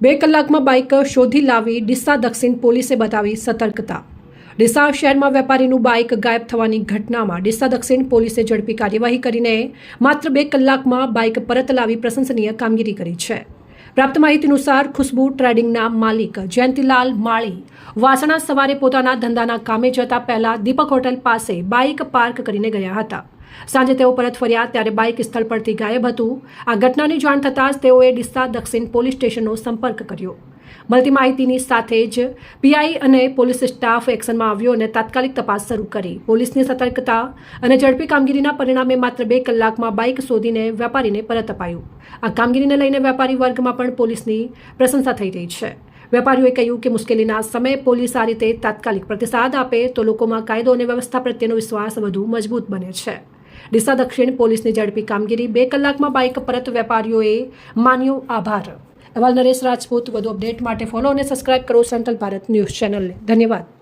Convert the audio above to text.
2 કલાકમાં બાઇક શોધી લાવી ડીસા દક્ષિણ પોલીસે બતાવી સતર્કતા। ડીસા શહેરમાં વેપારીનું બાઇક ગાયબ થવાની ઘટનામાં ડીસા દક્ષિણ પોલીસે ઝડપી કાર્યવાહી કરીને માત્ર 2 કલાકમાં બાઇક પરત લાવી પ્રશંસનીય કામગીરી કરી છે। પ્રાપ્ત માહિતી અનુસાર ખુશ્બુ ટ્રેડિંગના માલિક જયંતિલાલ માળી વાસણા સવારે પોતાના ધંધાના કામે જતા પહેલા દીપક હોટલ પાસે બાઇક પાર્ક કરીને ગયા હતા। સાંજે તેઓ પરત ફર્યા ત્યારે બાઇક સ્થળ પરથી ગાયબ હતું। આ ઘટનાની જાણ થતાં જ તેઓએ ડીસા દક્ષિણ પોલીસ સ્ટેશનનો સંપર્ક કર્યો। મળતી માહિતીની સાથે જ પીઆઈ અને પોલીસ સ્ટાફ એક્શનમાં આવ્યો અને તાત્કાલિક તપાસ શરૂ કરી। પોલીસની સતર્કતા અને ઝડપી કામગીરીના પરિણામે માત્ર 2 કલાકમાં બાઇક શોધીને વેપારીને પરત અપાયું। આ કામગીરીને લઈને વેપારી વર્ગમાં પણ પોલીસની પ્રશંસા થઈ રહી છે। વેપારીઓએ કહ્યું કે મુશ્કેલીના સમયે પોલીસ આ રીતે તાત્કાલિક પ્રતિસાદ આપે તો લોકોમાં કાયદો અને વ્યવસ્થા પ્રત્યેનો વિશ્વાસ વધુ મજબૂત બને છે। ડીસા દક્ષિણ પોલીસની ઝડપી કામગીરી 2 કલાકમાં બાઇક પરત વેપારીઓએ માન્યો આભાર। અહેવાલ નરેશ રાજપૂત। વધુ અપડેટ માટે ફોલો અને સબસ્ક્રાઇબ કરો સેન્ટ્રલ ભારત ન્યૂઝ ચેનલને। ધન્યવાદ।